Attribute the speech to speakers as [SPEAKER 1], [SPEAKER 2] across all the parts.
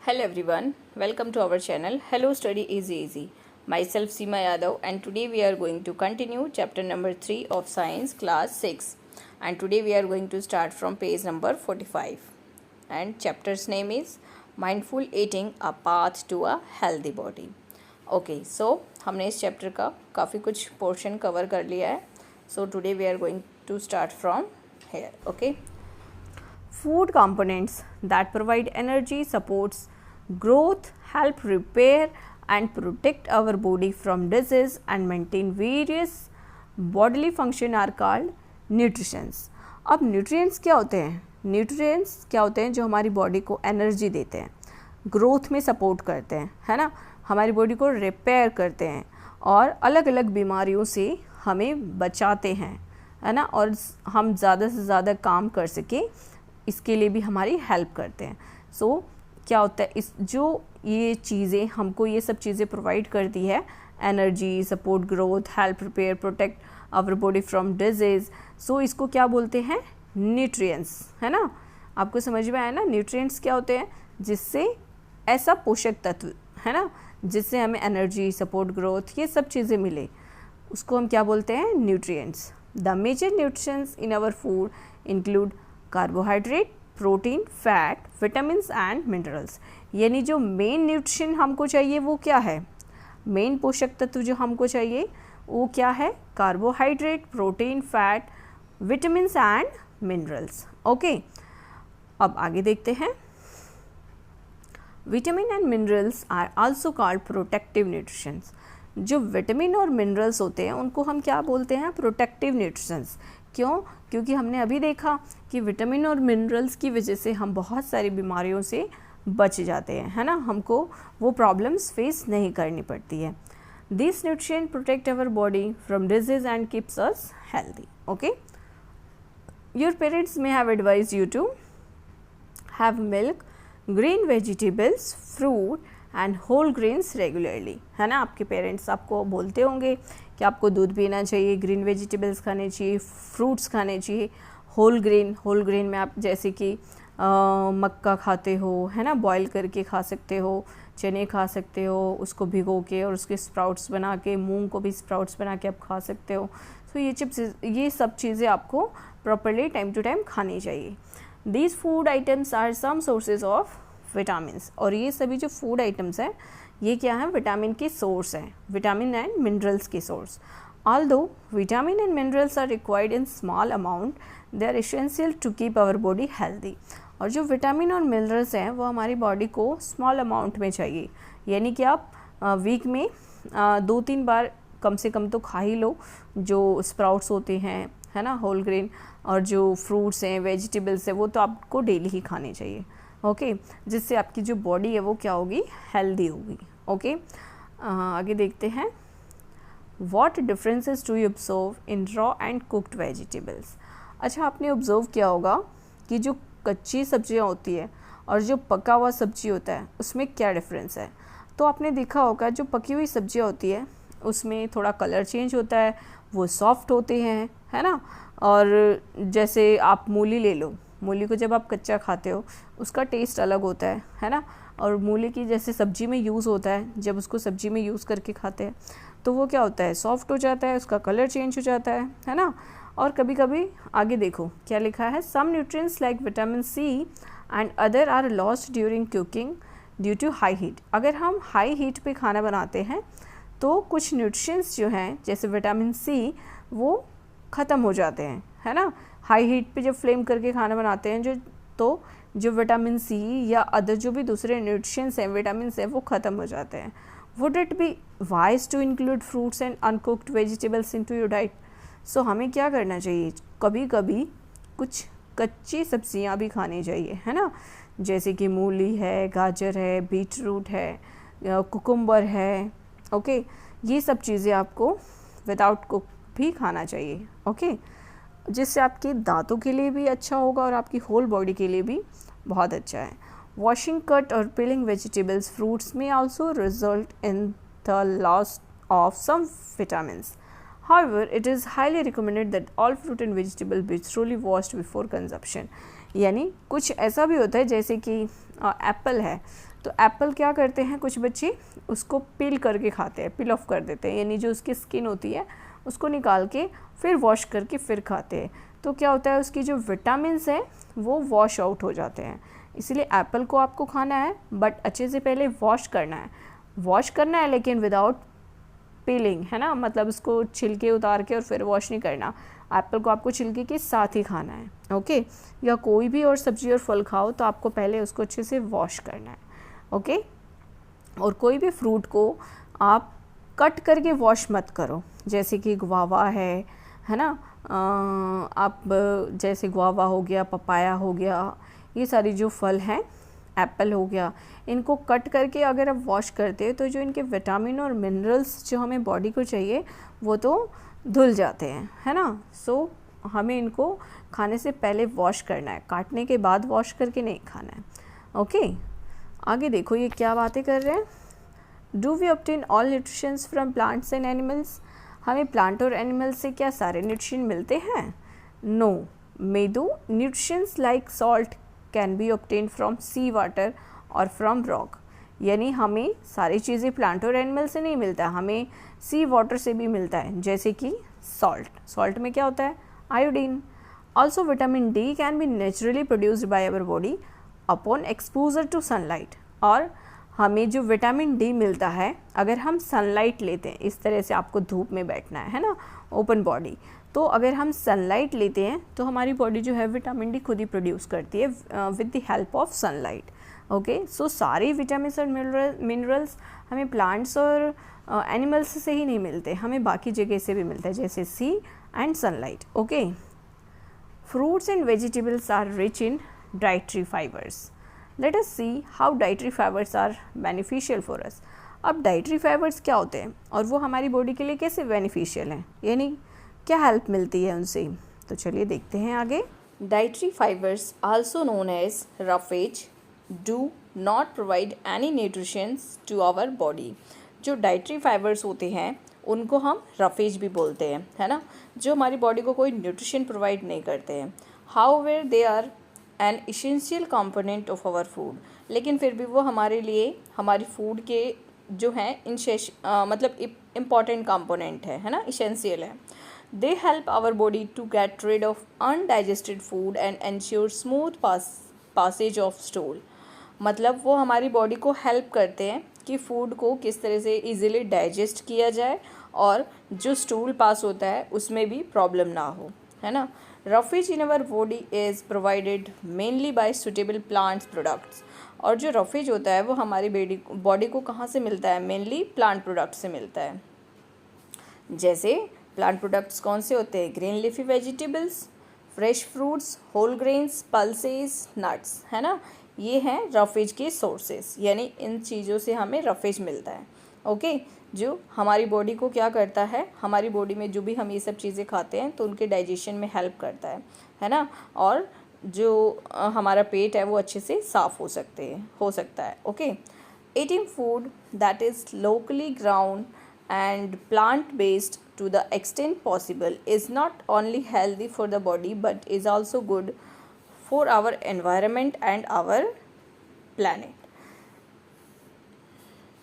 [SPEAKER 1] Hello everyone, welcome to our channel Hello Study Easy. Myself Seema Yadav and today we are going to continue chapter number 3 of Science class 6 and today we are going to start from page number 45 and chapter's name is Mindful Eating a Path to a Healthy Body. Okay, so हमने इस chapter का काफ़ी कुछ portion cover कर लिया है. So today we are going to start from here. Okay. Food components that provide energy, supports growth, help repair and protect our body from disease and maintain various bodily function are called nutrients. अब nutrients क्या होते हैं? Nutrients क्या होते हैं जो हमारी body को एनर्जी देते हैं, ग्रोथ में सपोर्ट करते हैं, है ना, हमारी बॉडी को रिपेयर करते हैं और अलग अलग बीमारियों से हमें बचाते हैं, है ना, और हम ज़्यादा से ज़्यादा काम कर सकें इसके लिए भी हमारी हेल्प करते हैं. सो क्या होता है, इस जो ये चीज़ें हमको ये सब चीज़ें प्रोवाइड करती है, energy, support growth, help repair, protect our body from disease, so इसको क्या बोलते हैं? न्यूट्रिएंट्स, है ना. आपको समझ में आया ना, न्यूट्रिएंट्स क्या होते हैं? जिससे ऐसा पोषक तत्व, है ना, जिससे हमें एनर्जी, सपोर्ट ग्रोथ, ये सब चीज़ें मिले, उसको हम क्या बोलते हैं? Nutrients. The major nutrients in our food include carbohydrate, protein, fat, vitamins and minerals. यानी जो मेन न्यूट्रिशन हमको चाहिए वो क्या है? मेन पोषक तत्व जो हमको चाहिए वो क्या है? Carbohydrate, protein, fat, vitamins and minerals. Okay, अब आगे देखते हैं. Vitamin and minerals are also called protective nutritions. जो विटामिन और मिनरल्स होते हैं उनको हम क्या बोलते हैं? Protective nutritions. क्यों? क्योंकि हमने अभी देखा कि विटामिन और मिनरल्स की वजह से हम बहुत सारी बीमारियों से बच जाते हैं, है ना, हमको वो प्रॉब्लम्स फेस नहीं करनी पड़ती है. This nutrient protect our body from disease and keeps us healthy. Okay, your parents may have advised you to have milk, green vegetables, fruit and whole grains regularly, है ना. आपके पेरेंट्स आपको बोलते होंगे कि आपको दूध पीना चाहिए, ग्रीन वेजिटेबल्स खाने चाहिए, फ्रूट्स खाने चाहिए, होल ग्रेन में आप जैसे कि मक्का खाते हो, है ना, बॉईल करके खा सकते हो, चने खा सकते हो उसको भिगो के, और उसके स्प्राउट्स बना के, मूंग को भी स्प्राउट्स बना के आप खा सकते हो. सो ये सब चीज़ें आपको प्रॉपरली टाइम टू टाइम खानी चाहिए. These food items are some sources of vitamins. और ये सभी जो फूड आइटम्स हैं ये क्या है? विटामिन के सोर्स हैं, विटामिन एंड मिनरल्स के source. Although vitamin and minerals are required in small amount, they are essential to keep our body healthy. और जो विटामिन और मिनरल्स हैं वो हमारी बॉडी को स्मॉल अमाउंट में चाहिए. यानी कि आप वीक में 2-3 बार कम से कम तो खा ही लो जो स्प्राउट्स होते हैं, है ना, होल ग्रेन, और जो फ्रूट्स हैं, वेजिटेबल्स हैं, वो तो आपको डेली ही खाने चाहिए. ओके, जिससे आपकी जो बॉडी है वो क्या होगी? हेल्दी होगी. ओके, आगे देखते हैं. What differences do you observe in raw and cooked vegetables? अच्छा, आपने ऑब्जर्व किया होगा कि जो कच्ची सब्जियां होती है और जो पका हुआ सब्जी होता है उसमें क्या डिफरेंस है. तो आपने देखा होगा जो पकी हुई सब्जियां होती है उसमें थोड़ा कलर चेंज होता है, वो सॉफ्ट होते हैं, है ना. और जैसे आप मूली ले लो, मूली को जब आप कच्चा खाते हो उसका टेस्ट अलग होता है ना. और मूली की जैसे सब्जी में यूज़ होता है, जब उसको सब्जी में यूज़ करके खाते हैं तो वो क्या होता है? सॉफ्ट हो जाता है, उसका कलर चेंज हो जाता है ना. और कभी कभी आगे देखो क्या लिखा है. Some nutrients like vitamin C and other are lost during cooking due to high heat. अगर हम हाई हीट पे खाना बनाते हैं तो कुछ न्यूट्रिएंट्स जो हैं जैसे विटामिन सी वो ख़त्म हो जाते हैं, है ना. हाई हीट पे जब फ्लेम करके खाना बनाते हैं जो विटामिन सी या अदर जो भी दूसरे न्यूट्रिएंट्स हैं, विटामिन हैं, वो ख़त्म हो जाते हैं. Would it be wise to include fruits and uncooked vegetables into your diet? So हमें क्या करना चाहिए? कभी कभी कुछ कच्ची सब्जियां भी खानी चाहिए, है ना, जैसे कि मूली है, गाजर है, बीट रूट है, कुकुम्बर है. ओके, ये सब चीज़ें आपको विदाउट कुक भी खाना चाहिए. ओके, जिससे आपके दांतों के लिए भी अच्छा होगा और आपकी होल बॉडी के लिए भी बहुत अच्छा है. Washing, cut or peeling vegetables, fruits may also result in the loss of some vitamins. However, it is highly recommended that all fruit and vegetables be thoroughly washed before consumption. यानी कुछ ऐसा भी होता है जैसे कि एप्पल है, तो एप्पल क्या करते हैं कुछ बच्चे, उसको पील करके खाते हैं, पील ऑफ कर देते हैं, यानी जो उसकी स्किन होती है उसको निकाल के फिर वॉश करके फिर खाते हैं। तो क्या होता है, उसकी जो विटामिन्स हैं वो वॉश आउट हो जाते हैं। इसलिए एप्पल को आपको खाना है, बट अच्छे से पहले वॉश करना है लेकिन विदाउट पीलिंग, है ना, मतलब उसको छिलके उतार के और फिर वॉश नहीं करना। एप्पल को आपको छिलके के साथ ही खाना है, ओके। या कोई भी और सब्जी और फल खाओ तो आपको पहले उसको अच्छे से वॉश करना है, ओके। और कोई भी फ्रूट को आप कट करके वॉश मत करो, जैसे कि गुआवा है ना, आप जैसे गुआवा हो गया, पपाया हो गया, ये सारी जो फल हैं, एप्पल हो गया, इनको कट करके अगर आप वॉश करते हैं तो जो इनके विटामिन और मिनरल्स जो हमें बॉडी को चाहिए वो तो धुल जाते हैं, है ना। सो हमें इनको खाने से पहले वॉश करना है, काटने के बाद वॉश करके नहीं खाना है, ओके। आगे देखो ये क्या बातें कर रहे हैं। Do we obtain all nutritions from plants and animals, हमें प्लांट और एनिमल से क्या सारे न्यूट्रिशन मिलते हैं? नो, मेदो nutritions like salt can be obtain from sea water और फ्रॉम रॉक, यानी हमें सारी चीज़ें प्लांट और एनिमल से नहीं मिलता, हमें सी वाटर से भी मिलता है, जैसे कि सॉल्ट में क्या होता है, iodine. Also vitamin D can be naturally produced by our body upon exposure to sunlight, और हमें जो विटामिन डी मिलता है अगर हम सनलाइट लेते हैं, इस तरह से आपको धूप में बैठना है ना, ओपन बॉडी, तो अगर हम सनलाइट लेते हैं तो हमारी बॉडी जो है विटामिन डी खुद ही प्रोड्यूस करती है with the help of sunlight, okay. So सारे विटामिन और मिनरल्स हमें प्लांट्स और एनिमल्स से ही नहीं मिलते, हमें बाकी जगह से भी मिलते हैं, जैसे C and sunlight, okay. Fruits and vegetables are rich in dietary fibres. Let us see how dietary fibres are beneficial for us. अब डाइटरी फाइबर्स क्या होते हैं और वो हमारी बॉडी के लिए कैसे बेनिफिशियल हैं, यानी क्या हेल्प मिलती है उनसे, तो चलिए देखते हैं आगे।
[SPEAKER 2] Dietary fibers, also known as roughage, do not provide any nutrition to our body. जो डाइटरी फाइबर्स होते हैं उनको हम रफेज भी बोलते हैं, है ना, जो हमारी बॉडी को कोई न्यूट्रिशन प्रोवाइड नहीं करते हैं। However they are an essential component of our food, लेकिन फिर भी वो हमारे लिए हमारी फूड के जो हैं मतलब इम्पॉर्टेंट कंपोनेंट है ना, इसेंशियल है। They help our body to get rid of undigested food and ensure smooth passage of stool. मतलब वो हमारी बॉडी को हेल्प करते हैं कि फूड को किस तरह से इजीली डाइजेस्ट किया जाए और जो स्टूल पास होता है उसमें भी प्रॉब्लम ना हो, है ना। Roughage in our body is provided mainly by suitable plants products, और जो रफेज होता है वो हमारी बॉडी को कहाँ से मिलता है, मेनली प्लांट प्रोडक्ट से मिलता है। जैसे प्लांट प्रोडक्ट्स कौन से होते हैं, green leafy vegetables, fresh fruits, whole grains, pulses, nuts, है ना, ये हैं रफेज के सोर्सेस, यानी इन चीज़ों से हमें रफेज मिलता है, ओके। जो हमारी बॉडी को क्या करता है, हमारी बॉडी में जो भी हम ये सब चीज़ें खाते हैं तो उनके डाइजेशन में हेल्प करता है ना, और जो हमारा पेट है वो अच्छे से साफ़ हो सकता है, okay. Eating food that is locally ground and plant based to the extent possible is not only healthy for the body but is also good for our environment and our planet.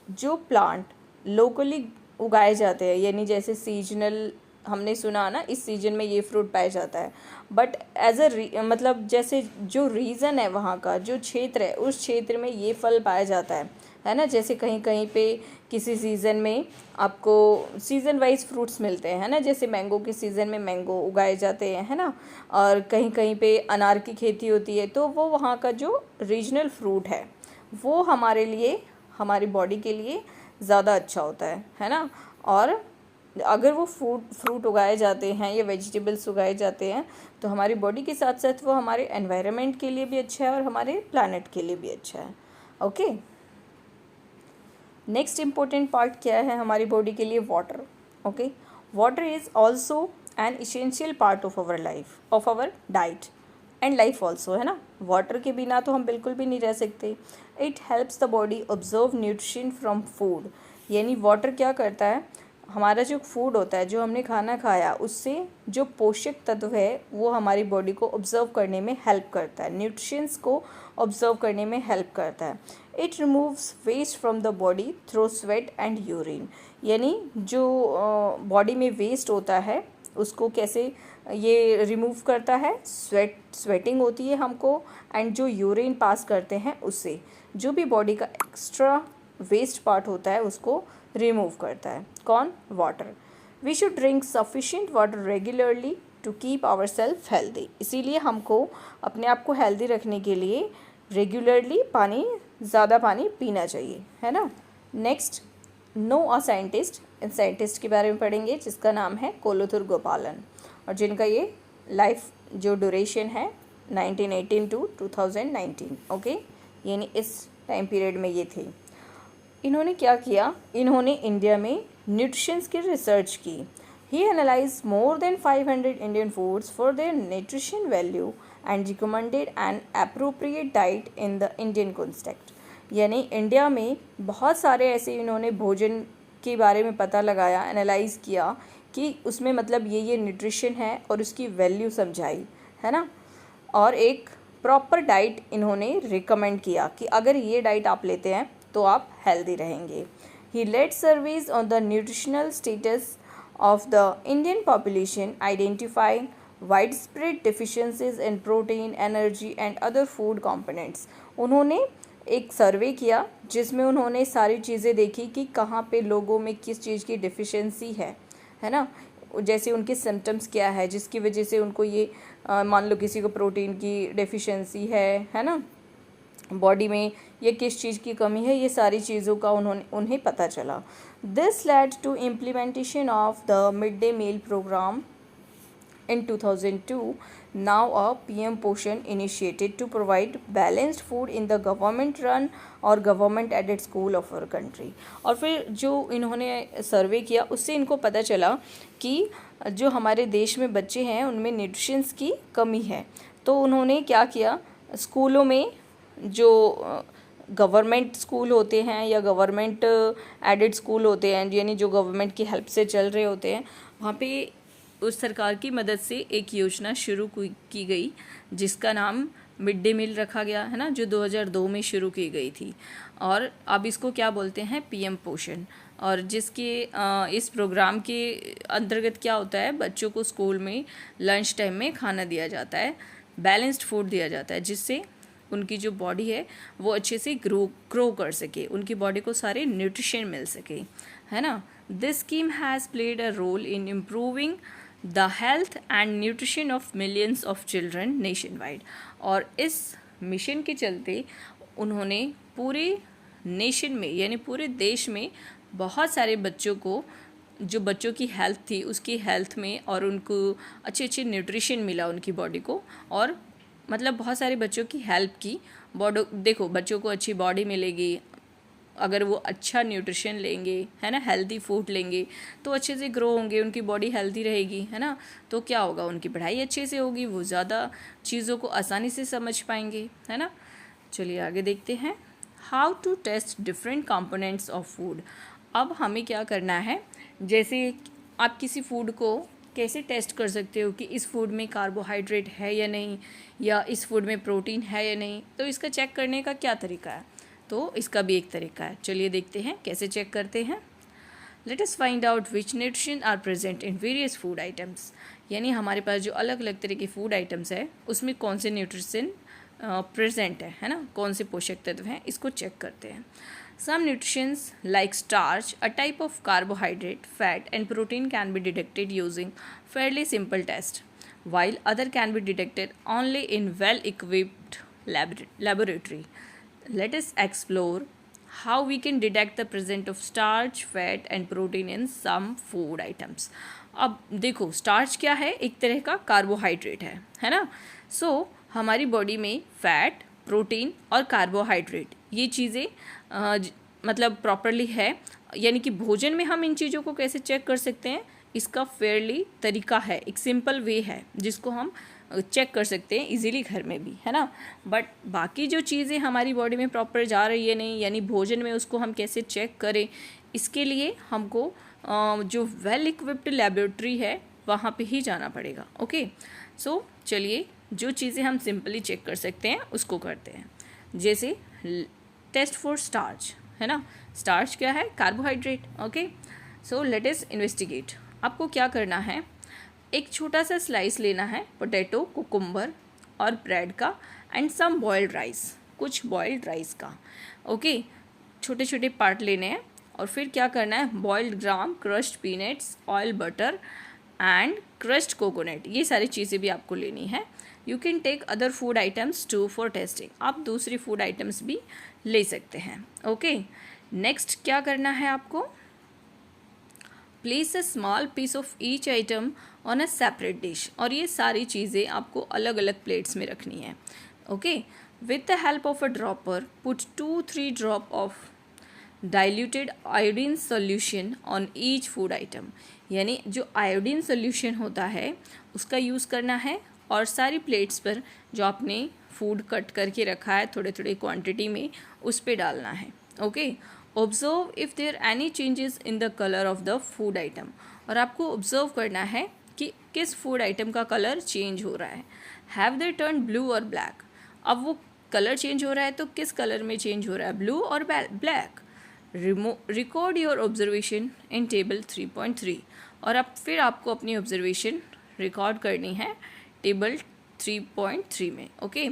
[SPEAKER 2] जो plant locally उगाए जाते हैं, यानी जैसे seasonal हमने सुना ना, इस सीजन में ये फ्रूट पाया जाता है, बट एज मतलब जैसे जो रीज़न है वहाँ का, जो क्षेत्र है उस क्षेत्र में ये फल पाया जाता है ना। जैसे कहीं कहीं पे किसी सीज़न में आपको सीज़न वाइज फ्रूट्स मिलते हैं, है ना, जैसे मैंगो के सीज़न में मैंगो उगाए जाते हैं, है ना, और कहीं कहीं पे अनार की खेती होती है, तो वो वहाँ का जो रीजनल फ्रूट है वो हमारे लिए, हमारी बॉडी के लिए ज़्यादा अच्छा होता है ना। और अगर वो फ्रूट उगाए जाते हैं या वेजिटेबल्स उगाए जाते हैं तो हमारी बॉडी के साथ साथ वो हमारे एनवायरनमेंट के लिए भी अच्छा है और हमारे प्लैनेट के लिए भी अच्छा है, ओके। नेक्स्ट इम्पोर्टेंट पार्ट क्या है हमारी बॉडी के लिए, water, okay. Water is also an essential part of our life, of our diet and life also, है ना। वाटर के बिना तो हम बिल्कुल भी नहीं रह सकते। It helps the body observe nutrition from food, यानी वाटर क्या करता है हमारा जो फूड होता है, जो हमने खाना खाया, उससे जो पोषक तत्व है वो हमारी बॉडी को ऑब्जर्व करने में हेल्प करता है, न्यूट्रिशंस को ऑब्जर्व करने में हेल्प करता है। It removes waste from the body through sweat and urine, यानी जो बॉडी में वेस्ट होता है उसको कैसे ये रिमूव करता है, स्वेटिंग होती है हमको, एंड जो यूरिन पास करते हैं उससे जो भी बॉडी का एक्स्ट्रा वेस्ट पार्ट होता है उसको रिमूव करता है। कौन? Water. We should drink sufficient water regularly to keep our self healthy, इसीलिए हमको अपने आप को हेल्दी रखने के लिए रेगुलरली ज़्यादा पानी पीना चाहिए, है ना। नेक्स्ट, नो अ साइंटिस्ट, इन साइंटिस्ट के बारे में पढ़ेंगे जिसका नाम है कोलुथुर गोपालन, और जिनका ये लाइफ जो ड्यूरेशन है 1918 टू 2019, ओके, यानी इस टाइम पीरियड में ये थे। इन्होंने क्या किया, इन्होंने इंडिया में न्यूट्रिशंस की रिसर्च की। He analyse more than 500 Indian foods for their nutrition value and recommended an appropriate diet in the Indian context, यानी इंडिया में बहुत सारे ऐसे इन्होंने भोजन के बारे में पता लगाया, एनालाइज किया कि उसमें मतलब ये न्यूट्रिशन है और उसकी वैल्यू समझाई, है ना, और एक प्रॉपर डाइट इन्होंने रिकमेंड किया कि अगर ये डाइट आप लेते हैं तो आप हेल्दी रहेंगे। He led surveys on the nutritional status of the Indian population, identifying wide spread deficiencies in protein, energy and other food components. उन्होंने एक सर्वे किया जिसमें उन्होंने सारी चीज़ें देखी कि कहाँ पे लोगों में किस चीज़ की डिफिशेंसी है ना, जैसे उनके सिम्टम्स क्या है जिसकी वजह से उनको ये मान लो किसी को प्रोटीन की डेफिशिएंसी है ना, बॉडी में ये किस चीज़ की कमी है, ये सारी चीज़ों का उन्हें पता चला। This led to implementation of the mid day meal programme in 2002. Now a PM Poshan initiated to provide balanced food in the government run or government aided school of our country. और फिर जो इन्होंने सर्वे किया उससे इनको पता चला कि जो हमारे देश में बच्चे हैं उनमें न्यूट्रिशंस की कमी है, तो उन्होंने क्या किया, स्कूलों में जो गवर्नमेंट स्कूल होते हैं या गवर्नमेंट एडेड स्कूल होते हैं, यानी जो गवर्नमेंट की हेल्प से चल रहे होते हैं, वहाँ पे उस सरकार की मदद से एक योजना शुरू की गई जिसका नाम मिड डे मील रखा गया, है ना, जो 2002 में शुरू की गई थी, और अब इसको क्या बोलते हैं, पीएम पोषण। और जिसके इस प्रोग्राम के अंतर्गत क्या होता है, बच्चों को स्कूल में लंच टाइम में खाना दिया जाता है, बैलेंस्ड फूड दिया जाता है, जिससे उनकी जो बॉडी है वो अच्छे से ग्रो कर सके, उनकी बॉडी को सारे न्यूट्रिशन मिल सके, है ना। This scheme has played a role in improving the health and nutrition of millions of children nationwide. और इस मिशन के चलते उन्होंने पूरे नेशन में यानी पूरे देश में बहुत सारे बच्चों को, जो बच्चों की हेल्थ थी उसकी हेल्थ में, और उनको अच्छे अच्छे न्यूट्रिशन मिला उनकी बॉडी को, और मतलब बहुत सारे बच्चों की हेल्प की। देखो बच्चों को अच्छी बॉडी मिलेगी अगर वो अच्छा न्यूट्रिशन लेंगे, है ना, हेल्दी फूड लेंगे तो अच्छे से ग्रो होंगे, उनकी बॉडी हेल्दी रहेगी, है ना, तो क्या होगा, उनकी पढ़ाई अच्छे से होगी, वो ज़्यादा चीज़ों को आसानी से समझ पाएंगे, है ना। चलिए आगे देखते हैं, how to test different components of food. अब हमें क्या करना है, जैसे आप किसी फूड को कैसे टेस्ट कर सकते हो कि इस फूड में कार्बोहाइड्रेट है या नहीं, या इस फूड में प्रोटीन है या नहीं, तो इसका चेक करने का क्या तरीका है, तो इसका भी एक तरीका है। चलिए देखते हैं कैसे चेक करते हैं। Let us find out which nutrition are present in various food items, यानी हमारे पास जो अलग अलग तरह के फूड आइटम्स है उसमें कौन से न्यूट्रिशन प्रेजेंट है ना, कौन से पोषक तत्व हैं, इसको चेक करते हैं। Some nutritions like starch, a type of carbohydrate, fat and protein can be detected using fairly simple test, while other can be detected only in well-equipped laboratory. Let us explore how we can detect the presence of starch, fat and protein in some food items. अब देखो starch क्या है, एक तरह का carbohydrate है ना। सो हमारी बॉडी में फैट, प्रोटीन और कार्बोहाइड्रेट ये चीज़ें मतलब प्रॉपरली है, यानी कि भोजन में हम इन चीज़ों को कैसे चेक कर सकते हैं, इसका फेयरली तरीका है, एक सिंपल वे है जिसको हम चेक कर सकते हैं इजीली घर में भी, है ना। बट बाकी जो चीज़ें हमारी बॉडी में प्रॉपर जा रही है नहीं, यानी भोजन में उसको हम कैसे चेक करें, इसके लिए हमको जो वेल इक्विप्ड लेबोरेटरी है वहाँ पे ही जाना पड़ेगा। ओके, सो चलिए जो चीज़ें हम सिंपली चेक कर सकते हैं उसको करते हैं। जैसे टेस्ट फॉर स्टार्च, है ना, स्टार्च क्या है, carbohydrate. Okay, so let us investigate. आपको क्या करना है, एक छोटा सा स्लाइस लेना है पोटैटो, कुकुम्बर और ब्रेड का एंड सम बॉइल्ड राइस, कुछ बॉइल्ड राइस का। ओके, छोटे छोटे पार्ट लेने हैं और फिर क्या करना है, boiled gram, crushed peanuts, oil, butter and crushed coconut, ये सारी चीज़ें भी आपको लेनी है। You can take other food items too for testing, आप दूसरी फूड आइटम्स भी ले सकते हैं। ओके, नेक्स्ट क्या करना है आपको, place a small piece of each item on a separate dish, और ये सारी चीज़ें आपको अलग अलग प्लेट्स में रखनी है। Okay, with the help of a dropper put 2-3 drop of diluted iodine solution on each food item, यानी जो आयोडीन सोल्यूशन होता है उसका यूज़ करना है और सारी प्लेट्स पर जो आपने फूड कट करके रखा है थोड़े थोड़े क्वांटिटी में उस पर डालना है। Okay, observe if there any changes in the colour of the food item, और आपको ऑब्जर्व करना है कि किस फूड आइटम का कलर चेंज हो रहा है। हैव दे टर्न ब्लू और ब्लैक, अब वो कलर चेंज हो रहा है तो किस कलर में चेंज हो रहा है, ब्लू और black. Record your observation in table 3.3, और अब फिर आपको अपनी ऑब्जर्वेशन रिकॉर्ड करनी है टेबल 3.3 में। Okay,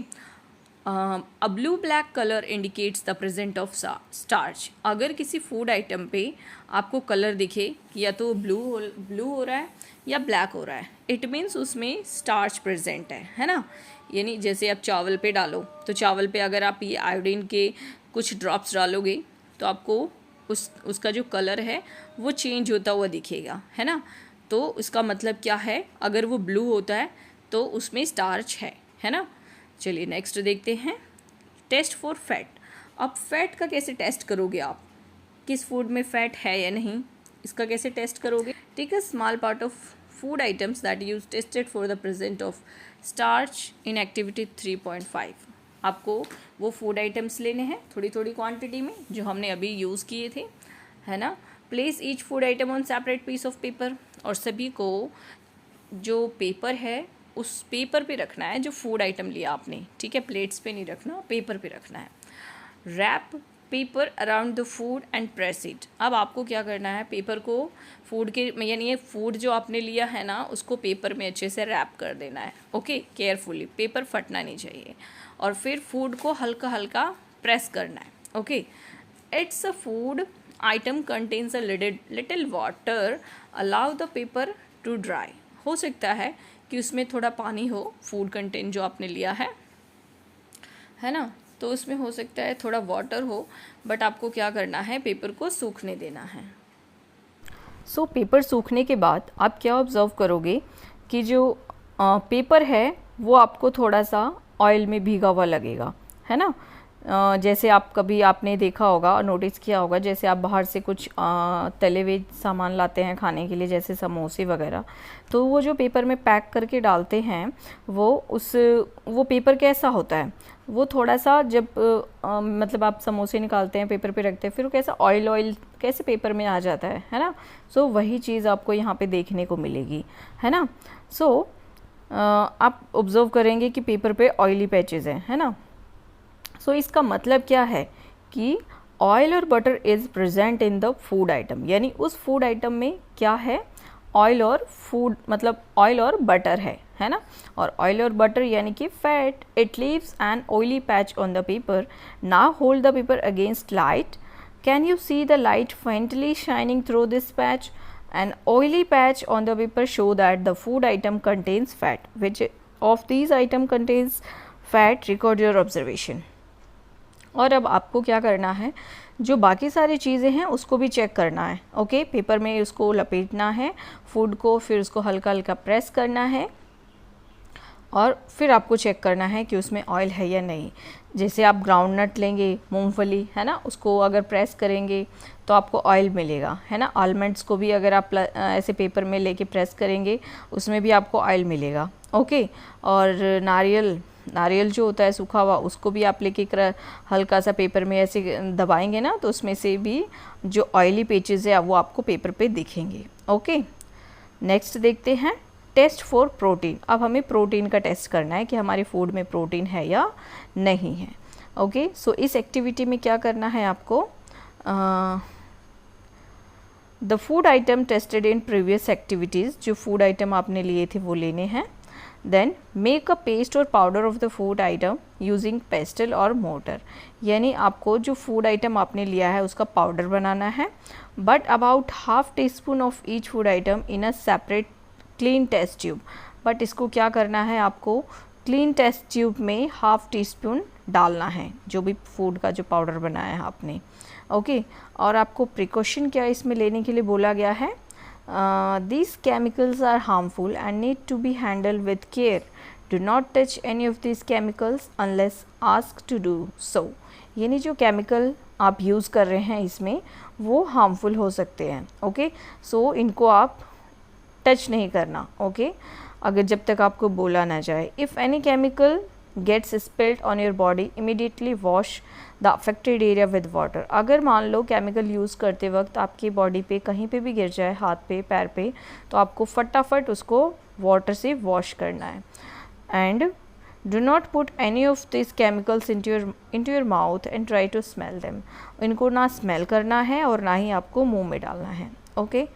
[SPEAKER 2] a blue black colour indicates the present of starch, अगर किसी फूड आइटम पे आपको कलर दिखे कि या तो ब्लू हो रहा है या ब्लैक हो रहा है, इट मीन्स उसमें स्टार्च प्रेजेंट है ना। यानी जैसे आप चावल पे डालो तो चावल पे अगर आप ये आयोडीन के कुछ ड्रॉप्स डालोगे तो आपको उसका जो कलर है वो चेंज होता हुआ दिखेगा, है ना। तो उसका मतलब क्या है, अगर वो ब्लू होता है तो उसमें स्टार्च है ना। चलिए नेक्स्ट देखते हैं, टेस्ट फॉर फैट। अब फैट का कैसे टेस्ट करोगे आप, किस फूड में फैट है या नहीं, इसका कैसे टेस्ट करोगे। Take a small part of food items that use tested for the present of starch in activity 3.5, आपको वो फूड आइटम्स लेने हैं थोड़ी थोड़ी क्वांटिटी में जो हमने अभी यूज़ किए थे, है ना। Place each food item on separate piece of paper, और सभी को जो पेपर है उस पेपर पे रखना है जो फूड आइटम लिया आपने, ठीक है, प्लेट्स पे नहीं रखना, पेपर पे रखना है। Wrap paper around the food and press it, अब आपको क्या करना है, पेपर को फूड के यानी ये फूड जो आपने लिया है ना उसको पेपर में अच्छे से रैप कर देना है। ओके, केयरफुली, पेपर फटना नहीं चाहिए, और फिर फूड को हल्का हल्का प्रेस करना है। Okay, it's a food item contains a little water, allow the paper two dry, हो सकता है कि उसमें थोड़ा पानी हो, फूड कंटेंट जो आपने लिया है ना, तो उसमें हो सकता है थोड़ा वाटर हो, बट आपको क्या करना है, पेपर को सूखने देना है।
[SPEAKER 1] सो पेपर सूखने के बाद आप क्या ऑब्जर्व करोगे कि जो पेपर है वो आपको थोड़ा सा ऑयल में भीगा हुआ लगेगा, है ना। जैसे आप कभी आपने देखा होगा और नोटिस किया होगा, जैसे आप बाहर से कुछ तले हुए सामान लाते हैं खाने के लिए, जैसे समोसे वगैरह, तो वो जो पेपर में पैक करके डालते हैं वो पेपर कैसा होता है, वो थोड़ा सा जब मतलब आप समोसे निकालते हैं पेपर पे रखते हैं, फिर वो कैसा ऑयल कैसे पेपर में आ जाता है ना। सो वही चीज़ आपको यहाँ पे देखने को मिलेगी, है ना। सो आप ऑब्जर्व करेंगे कि पेपर पे ऑयली पैचेस हैं, है ना। सो इसका मतलब क्या है कि ऑयल और butter is present in the food item, यानी उस फूड आइटम में क्या है, ऑयल और फूड मतलब ऑयल और बटर है ना। और ऑयल और बटर यानी कि fat, it leaves an oily patch on the paper. Now hold the paper against light, can you see the light faintly shining through this patch? An oily patch on the paper show that the food item contains fat. Which of these item contains fat? Record your observation. और अब आपको क्या करना है, जो बाकी सारी चीज़ें हैं उसको भी चेक करना है। ओके, पेपर में उसको लपेटना है फूड को, फिर उसको हल्का हल्का प्रेस करना है और फिर आपको चेक करना है कि उसमें ऑयल है या नहीं। जैसे आप ग्राउंड नट लेंगे, मूंगफली, है ना, उसको अगर प्रेस करेंगे तो आपको ऑयल मिलेगा, है ना। आलमंड्स को भी अगर आप ऐसे पेपर में लेके प्रेस करेंगे उसमें भी आपको ऑयल मिलेगा। ओके, और नारियल
[SPEAKER 2] नारियल जो होता है सूखा हुआ, उसको भी आप लेके हल्का सा पेपर में ऐसे दबाएंगे ना, तो उसमें से भी जो ऑयली पेचेस है वो आपको पेपर पे दिखेंगे। ओके, नेक्स्ट देखते हैं टेस्ट फॉर प्रोटीन। अब हमें प्रोटीन का टेस्ट करना है कि हमारे फूड में प्रोटीन है या नहीं है। ओके, सो इस एक्टिविटी में क्या करना है आपको, the food item tested in previous activities, जो फूड आइटम आपने लिए थे वो लेने हैं। देन मेक अ पेस्ट और powder of the food item using pastel और मोटर, यानी आपको जो फूड आइटम आपने लिया है उसका पाउडर बनाना है, but about half teaspoon of each food item in a separate clean test tube. But इसको क्या करना है, आपको क्लीन टेस्ट ट्यूब में हाफ टी स्पून डालना है जो भी फूड का जो पाउडर बनाया है आपने। ओके, और आपको प्रिकॉशन क्या इसमें लेने के लिए बोला गया है, these chemicals are harmful and need to be handled with care. Do not touch any of these chemicals unless asked to do so. यानी जो केमिकल आप यूज़ कर रहे हैं इसमें वो हार्मफुल हो सकते हैं। ओके, सो इनको आप टच नहीं करना। ओके, अगर जब तक आपको बोला ना जाए। If any chemical gets spilled on your body immediately wash the affected area with water. अगर मान लो केमिकल यूज़ करते वक्त आपकी बॉडी पे कहीं पे भी गिर जाए, हाथ पे पैर पे, तो आपको फटाफट उसको वाटर से वॉश करना है। And do not put any of this chemicals into your mouth and try to smell them. इनको ना स्मेल करना है और ना ही आपको मुंह में डालना है। ओके,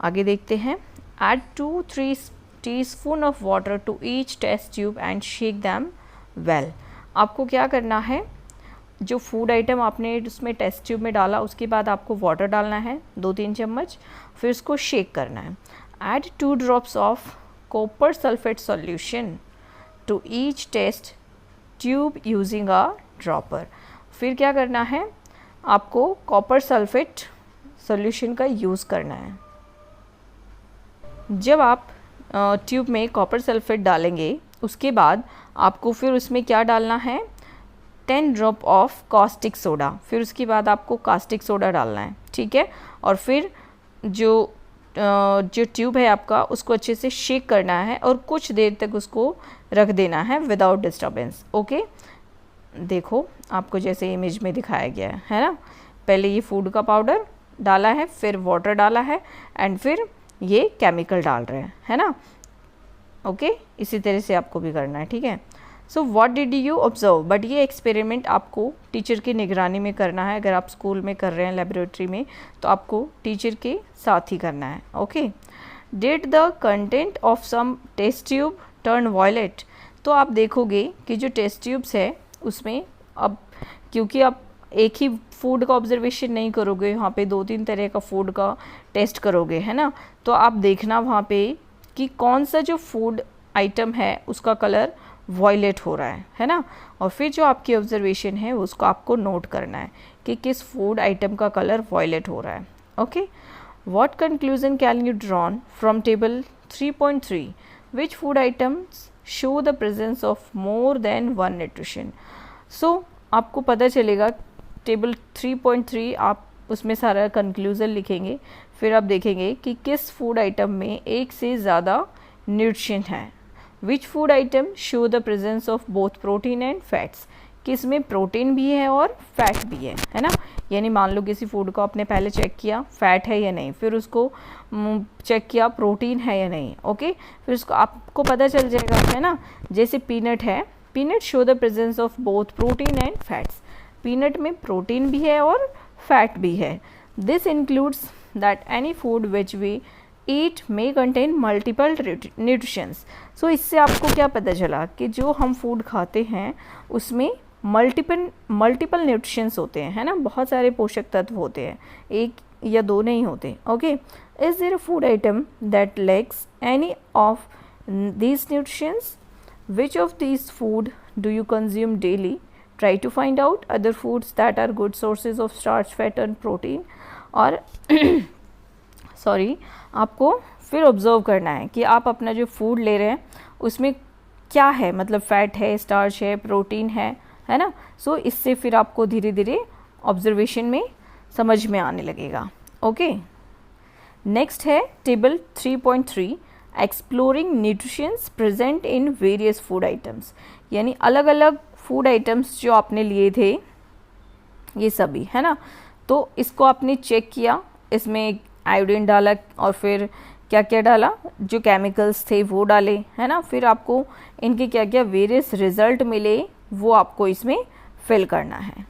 [SPEAKER 2] आगे देखते हैं। Add 2-3 teaspoon of water to each test tube and shake them well. आपको क्या करना है, जो फूड आइटम आपने उसमें टेस्ट ट्यूब में डाला उसके बाद आपको वाटर डालना है 2-3 चम्मच, फिर उसको शेक करना है। Add 2 drops of copper sulphate solution to each test tube using a dropper. फिर क्या करना है, आपको कॉपर सल्फेट सॉल्यूशन का यूज़ करना है। जब आप ट्यूब में कॉपर सल्फेट डालेंगे उसके बाद आपको फिर उसमें क्या डालना है, 10 ड्रॉप ऑफ कास्टिक सोडा। फिर उसके बाद आपको कास्टिक सोडा डालना है, ठीक है। और फिर जो ट्यूब है आपका उसको अच्छे से शेक करना है और कुछ देर तक उसको रख देना है विदाउट डिस्टर्बेंस। ओके, देखो आपको जैसे इमेज में दिखाया गया है ना, पहले ये फूड का पाउडर डाला है, फिर वाटर डाला है एंड फिर ये केमिकल डाल रहे हैं, है ना। ओके, इसी तरह से आपको भी करना है, ठीक है। So what did you observe, but ये एक्सपेरिमेंट आपको टीचर की निगरानी में करना है। अगर आप स्कूल में कर रहे हैं लेबोरेटरी में तो आपको टीचर के साथ ही करना है। Okay, did the content of some test tube turn violet. तो आप देखोगे कि जो टेस्ट ट्यूब्स है उसमें, अब क्योंकि आप एक ही फूड का ऑब्जर्वेशन नहीं करोगे, वहाँ पे 2-3 तरह का फूड का टेस्ट करोगे, है ना। तो आप देखना वहाँ पे कि कौन सा जो फूड आइटम है उसका कलर वॉयलेट हो रहा है ना। और फिर जो आपकी ऑब्जर्वेशन है उसको आपको नोट करना है कि किस फूड आइटम का कलर वॉयलेट हो रहा है। Okay, what conclusion can you drawn from table 3.3, which food items show the presence of more than 1 nutrition. So आपको पता चलेगा टेबल 3.3, आप उसमें सारा कंक्लूजन लिखेंगे, फिर आप देखेंगे कि किस फूड आइटम में एक से ज़्यादा न्यूट्रिशन है। Which food item show the presence of both protein and fats, किस में प्रोटीन भी है और फैट भी है ना। यानी मान लो किसी फूड को आपने पहले चेक किया फैट है या नहीं, फिर उसको चेक किया प्रोटीन है या नहीं। ओके, फिर उसको आपको पता चल जाएगा, है ना। जैसे पीनट है, peanut show the presence of both protein and fats, peanut में प्रोटीन भी है और फैट भी है। This includes that any food which we eat may contain multiple nutritions. So इससे आपको क्या पता चला कि जो हम फूड खाते हैं उसमें मल्टीपल न्यूट्रिशंस होते हैं, है ना। बहुत सारे पोषक तत्व होते हैं, एक या दो नहीं होते। Okay, is there a food item that lacks any of these nutritions, which of these food do you consume daily, try to find out other foods that are good sources of starch, fat and protein। और sorry, आपको फिर observe करना है कि आप अपना जो food ले रहे हैं उसमें क्या है, मतलब फैट है, स्टार्च है, प्रोटीन है ना। सो इससे फिर आपको धीरे धीरे ऑब्जर्वेशन में समझ में आने लगेगा। ओके, नेक्स्ट है table 3.3, exploring nutritions present in various food items.
[SPEAKER 1] यानी अलग अलग फूड आइटम्स जो आपने लिए थे ये सभी, है ना। तो इसको आपने चेक किया, इसमें आयोडीन डाला और फिर क्या क्या डाला, जो केमिकल्स थे वो डाले, है ना। फिर आपको इनके क्या क्या वेरियस रिजल्ट मिले वो आपको इसमें फिल करना है।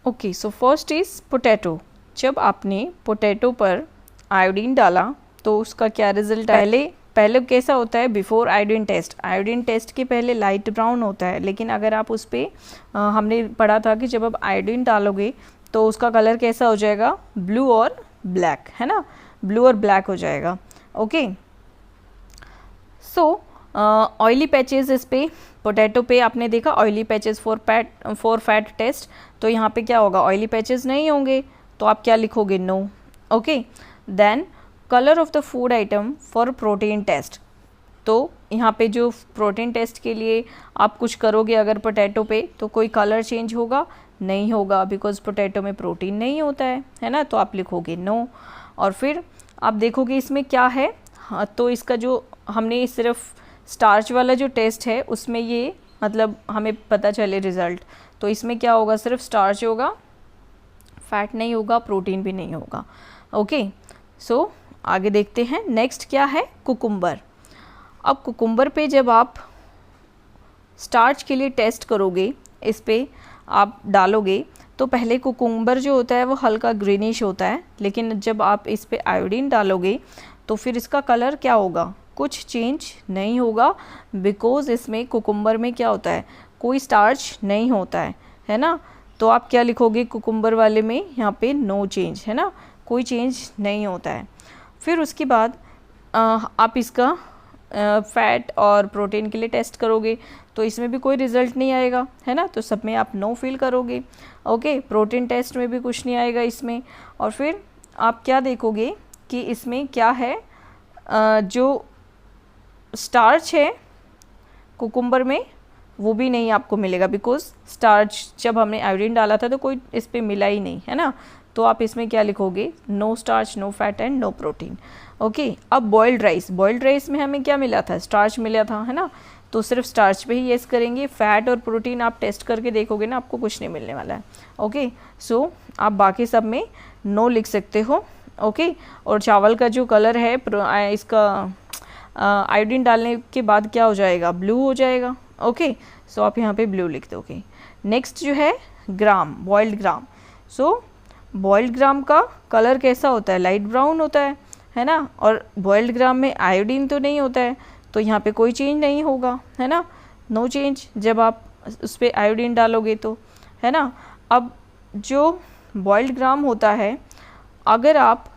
[SPEAKER 1] Okay, so first is potato. जब आपने पोटैटो पर आयोडीन डाला तो उसका क्या रिजल्ट आया? पहले कैसा होता है before iodine test, iodine test के पहले लाइट ब्राउन होता है, लेकिन अगर आप उस पर हमने पढ़ा था कि जब आप आयोडीन डालोगे तो उसका कलर कैसा हो जाएगा, ब्लू और ब्लैक, है ना, ब्लू और ब्लैक हो जाएगा। ओके, सो ऑयली पैचेस, इस पे पोटैटो पे आपने देखा oily patches for fat test, तो यहाँ पे क्या होगा, ऑयली पैचेस नहीं होंगे, तो आप क्या लिखोगे, no. Okay, then colour of the food item for protein test, तो यहाँ पे जो प्रोटीन टेस्ट के लिए आप कुछ करोगे अगर पोटैटो पे, तो कोई कलर चेंज होगा, नहीं होगा, बिकॉज पोटैटो में प्रोटीन नहीं होता है ना, तो आप लिखोगे नो। और फिर आप देखोगे इसमें क्या है, हाँ, तो इसका जो हमने सिर्फ स्टार्च वाला जो टेस्ट है उसमें ये मतलब हमें पता चले रिज़ल्ट, तो इसमें क्या होगा, सिर्फ स्टार्च होगा, फैट नहीं होगा, प्रोटीन भी नहीं होगा। ओके, सो आगे देखते हैं, नेक्स्ट क्या है, कुकुम्बर। अब कुकुम्बर पे जब आप स्टार्च के लिए टेस्ट करोगे, इस पे आप डालोगे, तो पहले कुकुम्बर जो होता है वो हल्का ग्रीनिश होता है, लेकिन जब आप इस पे आयोडीन डालोगे तो फिर इसका कलर क्या होगा, कुछ चेंज नहीं होगा, बिकॉज इसमें कुकुम्बर में क्या होता है, कोई स्टार्च नहीं होता है ना। तो आप क्या लिखोगे कुकुम्बर वाले में, यहाँ पे नो चेंज, है ना, कोई चेंज नहीं होता है। फिर उसके बाद आप इसका फैट और प्रोटीन के लिए टेस्ट करोगे, तो इसमें भी कोई रिज़ल्ट नहीं आएगा, है ना, तो सब में आप नो फील करोगे। ओके, प्रोटीन टेस्ट में भी कुछ नहीं आएगा इसमें। और फिर आप क्या देखोगे कि इसमें क्या है, जो स्टार्च है कुकुम्बर में वो भी नहीं आपको मिलेगा, बिकॉज स्टार्च जब हमने आयोडीन डाला था तो कोई इस पर मिला ही नहीं, है ना। तो आप इसमें क्या लिखोगे, no starch, no fat and no protein. Okay, अब बॉइल्ड राइस में हमें क्या मिला था, स्टार्च मिला था, है ना, तो सिर्फ स्टार्च पे ही येस करेंगे, फैट और प्रोटीन आप टेस्ट करके देखोगे ना, आपको कुछ नहीं मिलने वाला है। ओके, सो आप बाकी सब में नो लिख सकते हो। ओके, और चावल का जो कलर है इसका आयोडीन डालने के बाद क्या हो जाएगा, ब्लू हो जाएगा। ओके, सो आप यहाँ पे ब्लू लिख दोगे। नेक्स्ट जो है ग्राम, बॉइल्ड ग्राम। सो बॉइल्ड ग्राम का कलर कैसा होता है, लाइट ब्राउन होता है ना, और बॉइल्ड ग्राम में आयोडीन तो नहीं होता है, तो यहाँ पे कोई चेंज नहीं होगा, है ना, नो चेंज जब आप उस पर आयोडीन डालोगे तो, है ना। अब जो बॉइल्ड ग्राम होता है, अगर आप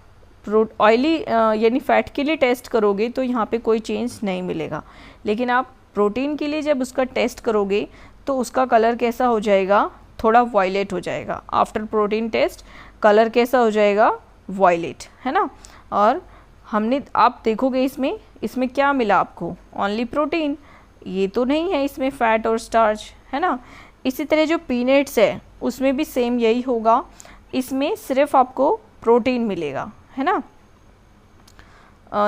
[SPEAKER 1] ऑयली यानी फ़ैट के लिए टेस्ट करोगे तो यहाँ पे कोई चेंज नहीं मिलेगा, लेकिन आप प्रोटीन के लिए जब उसका टेस्ट करोगे तो उसका कलर कैसा हो जाएगा, थोड़ा वॉयलेट हो जाएगा। आफ्टर प्रोटीन टेस्ट कलर कैसा हो जाएगा, वॉयलेट, है ना। और हमने आप देखोगे इसमें क्या मिला आपको, ओनली प्रोटीन, ये तो नहीं है इसमें फैट और स्टार्च, है ना। इसी तरह जो पीनट्स है उसमें भी सेम यही होगा, इसमें सिर्फ आपको प्रोटीन मिलेगा, है ना।